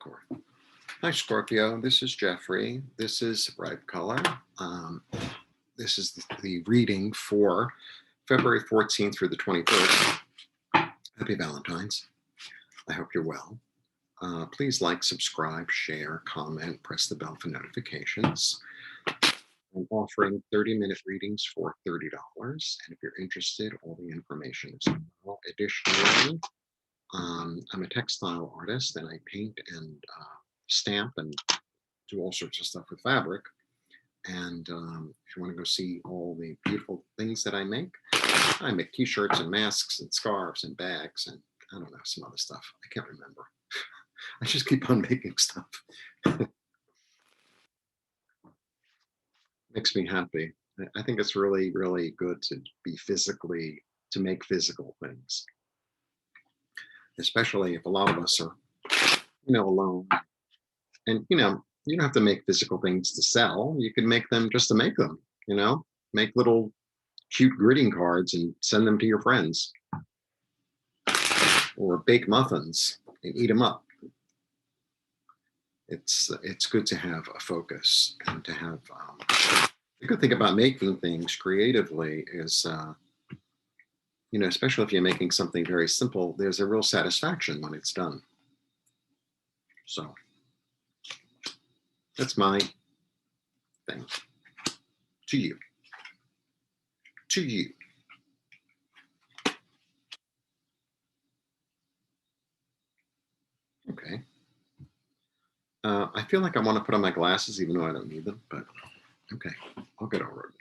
Record. Hi, Scorpio. This is Jeffrey. This is Bright Color. This is the reading for February 14th through the 23rd. Happy Valentine's. I hope you're well. Please like, subscribe, share, comment, press the bell for notifications. I'm offering 30-minute readings for $30. And if you're interested, all the information is below. Additionally, I'm a textile artist and I paint and stamp and do all sorts of stuff with fabric. And if you want to go see all the beautiful things that I make t-shirts and masks and scarves and bags and I don't know, some other stuff. I can't remember. I just keep on making stuff. Makes me happy. I think it's really, really good to make physical things, especially if a lot of us are, alone. And, you don't have to make physical things to sell. You can make them just to make them, make little cute greeting cards and send them to your friends, or bake muffins and eat them up. It's good to have a focus and to have, the good thing about making things creatively is, especially if you're making something very simple, there's a real satisfaction when it's done. So that's my thing to you. Okay. I feel like I want to put on my glasses even though I don't need them, but okay, I'll get over it.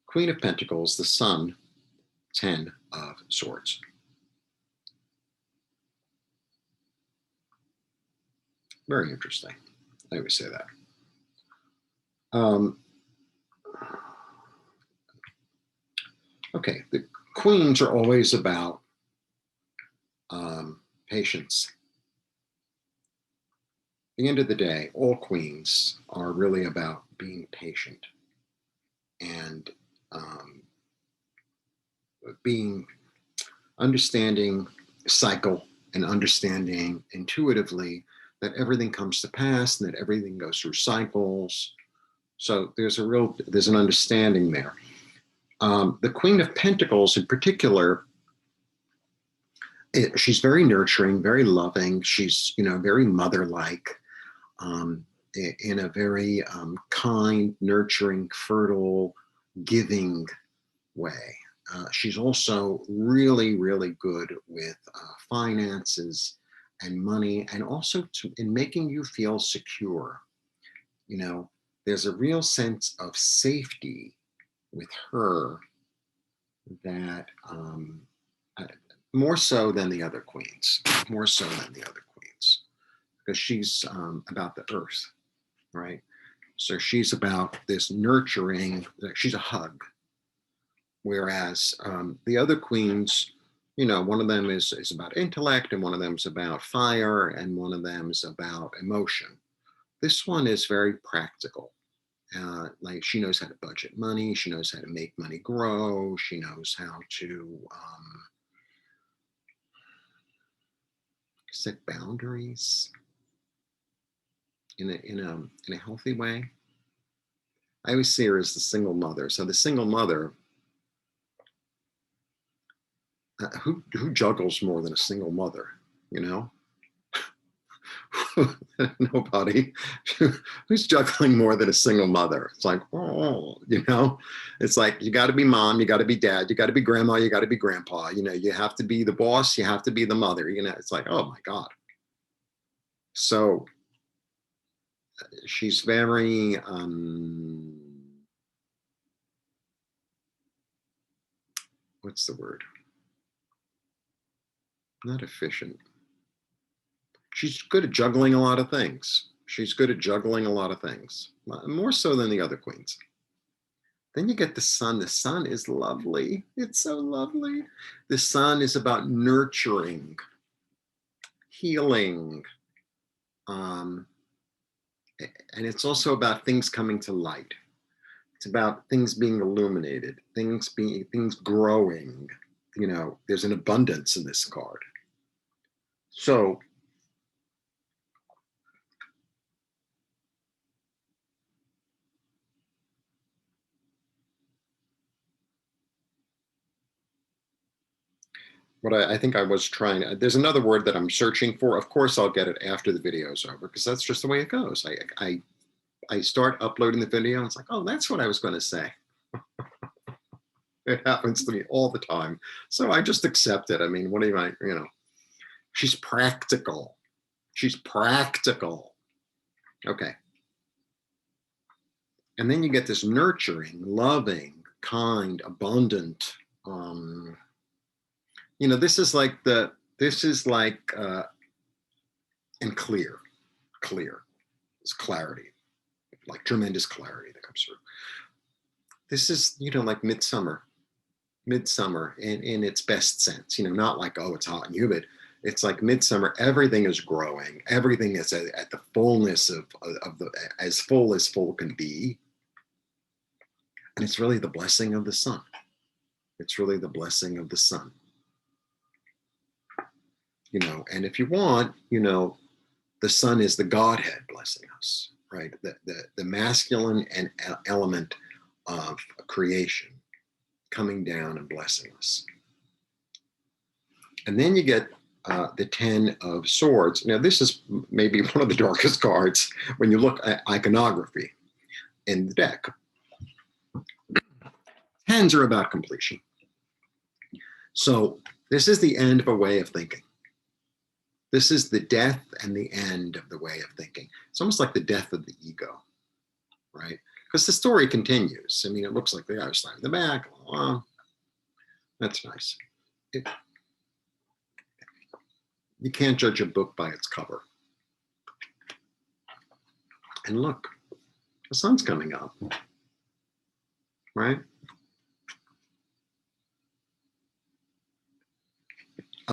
Queen of Pentacles, the Sun, 10 of Swords. Very interesting. I always say that. Okay, the queens are always about patience. At the end of the day, all queens are really about being patient and understanding cycle and understanding intuitively that everything comes to pass and that everything goes through cycles. So there's an understanding there. The Queen of Pentacles in particular, she's very nurturing, very loving. She's, very mother-like, in a very kind, nurturing, fertile, giving way. She's also really, really good with finances and money, and also in making you feel secure. There's a real sense of safety with her that more so than the other queens, because she's about the earth, right? So she's about this nurturing, she's a hug. Whereas the other queens, one of them is about intellect, and one of them is about fire, and one of them is about emotion. This one is very practical. Like she knows how to budget money. She knows how to make money grow. She knows how to set boundaries in a healthy way. I always see her as the single mother. So the single mother, who juggles more than a single mother? Nobody. Who's juggling more than a single mother? It's like, it's like, you got to be mom, you got to be dad, you got to be grandma, you got to be grandpa, you have to be the boss, you have to be the mother, it's like, oh my God. So she's very, what's the word? Not efficient. She's good at juggling a lot of things. More so than the other queens. Then you get the Sun. The Sun is lovely. It's so lovely. The Sun is about nurturing, healing, and it's also about things coming to light. It's about things being illuminated, things growing. There's an abundance in this card. So what I think I was trying, there's another word that I'm searching for. Of course, I'll get it after the video is over because that's just the way it goes. I start uploading the video and it's like, oh, that's what I was going to say. It happens to me all the time. So I just accept it. I mean, what do you know, she's practical. She's practical. Okay. And then you get this nurturing, loving, kind, abundant. You know, this is like and clear. It's clarity, like tremendous clarity that comes through. This is, you know, like midsummer in its best sense, you know, not like, oh, it's hot and humid. It's like midsummer, everything is growing. Everything is at the fullness of the, as full can be. And it's really the blessing of the sun. It's really the blessing of the sun. You know, and if you want, you know, the sun is the Godhead blessing us, right? The masculine and element of creation coming down and blessing us. And then you get the 10 of Swords. Now, this is maybe one of the darkest cards when you look at iconography in the deck. Tens are about completion. So this is the end of a way of thinking. This is the death and the end of the way of thinking. It's almost like the death of the ego, right? Because the story continues. I mean, it looks like the guy was slapping the back. Oh, that's nice. You can't judge a book by its cover. And look, the sun's coming up, right?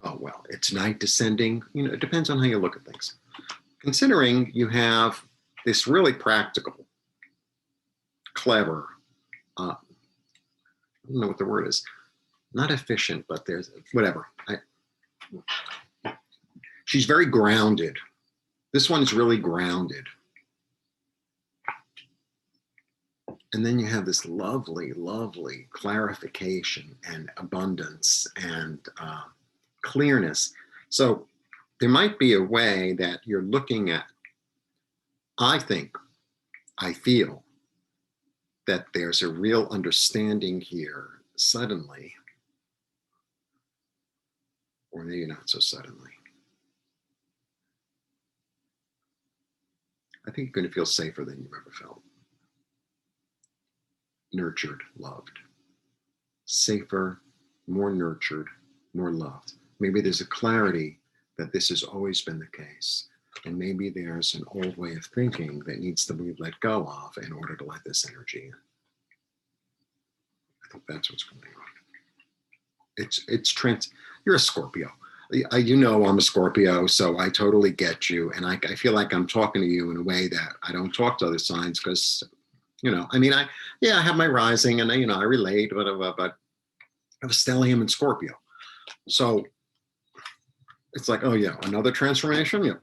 Oh, well, it's night descending. You know, it depends on how you look at things. Considering you have this really practical, clever, I don't know what the word is, not efficient, but there's whatever. She's very grounded. This one is really grounded. And then you have this lovely, lovely clarification and abundance and clearness. So there might be a way that you're looking at, I feel that there's a real understanding here suddenly, or maybe not so suddenly. I think you're going to feel safer than you've ever felt. Nurtured, loved. Safer, more nurtured, more loved. Maybe there's a clarity that this has always been the case. And maybe there's an old way of thinking that needs to be let go of in order to let this energy in. I think that's what's going on. You're a Scorpio. You know I'm a Scorpio, so I totally get you. And I feel like I'm talking to you in a way that I don't talk to other signs because, you know, I mean, I have my rising and, you know, I relate, but I have a stellium in Scorpio. So it's like, oh yeah, another transformation? You know,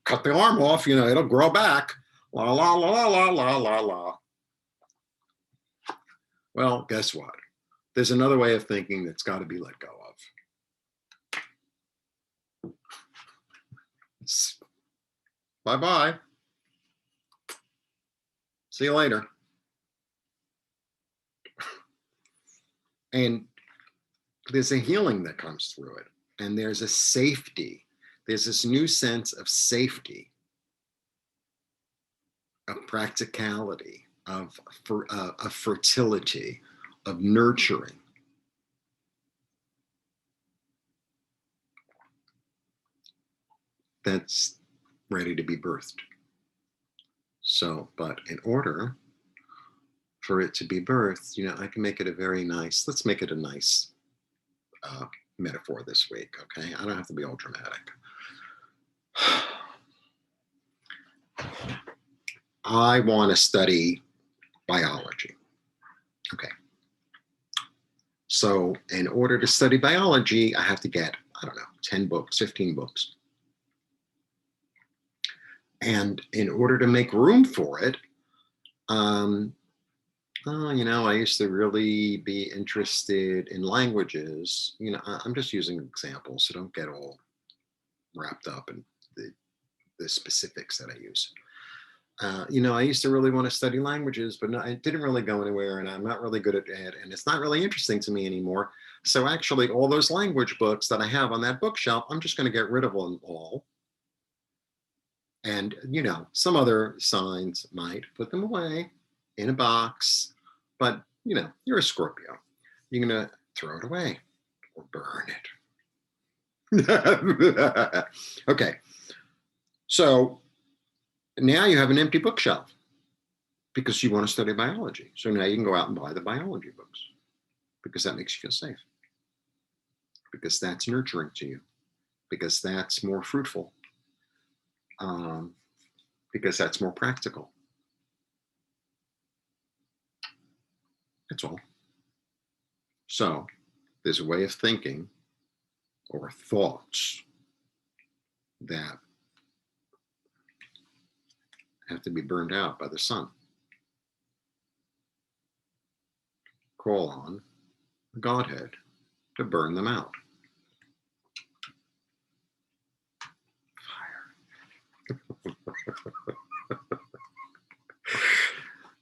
cut the arm off, you know, it'll grow back. La, la, la, la, la, la, la. Well, guess what? There's another way of thinking that's got to be let go of. Bye-bye. See you later. And there's a healing that comes through it. And there's a safety. There's this new sense of safety, of practicality, of fertility, of nurturing. That's ready to be birthed. So, but in order for it to be birthed, you know, I can make it a very nice, let's make it a nice metaphor this week, okay? I don't have to be all dramatic. I want to study biology. Okay. So in order to study biology, I have to get, I don't know, 10 books, 15 books. And in order to make room for it, I used to really be interested in languages. I'm just using examples, so don't get all wrapped up in the specifics that I use. I used to really want to study languages, but no, it didn't really go anywhere, and I'm not really good at it, and it's not really interesting to me anymore. So actually, all those language books that I have on that bookshelf, I'm just going to get rid of them all. And, some other signs might put them away in a box, but, you're a Scorpio. You're going to throw it away or burn it. Okay. So now you have an empty bookshelf because you want to study biology. So now you can go out and buy the biology books because that makes you feel safe, because that's nurturing to you, because that's more fruitful, because that's more practical. That's all. So there's a way of thinking or thoughts that have to be burned out by the sun. Call on the Godhead to burn them out.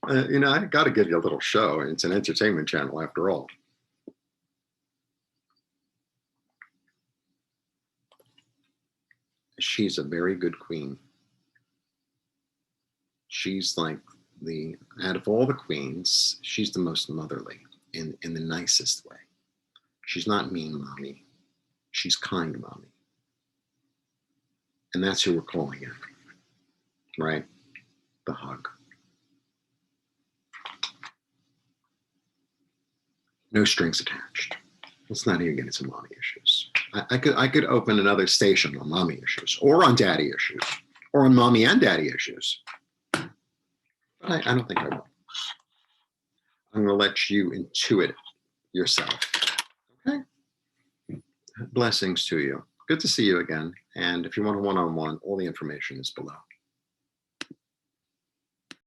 I got to give you a little show. It's an entertainment channel after all. She's a very good queen. She's like out of all the queens, she's the most motherly in the nicest way. She's not mean mommy. She's kind mommy. And that's who we're calling in, right? The hug. No strings attached. Let's not even get into mommy issues. I could open another station on mommy issues, or on daddy issues, or on mommy and daddy issues. But I don't think I will. I'm going to let you intuit yourself. Okay? Blessings to you. Good to see you again. And if you want a one-on-one, all the information is below.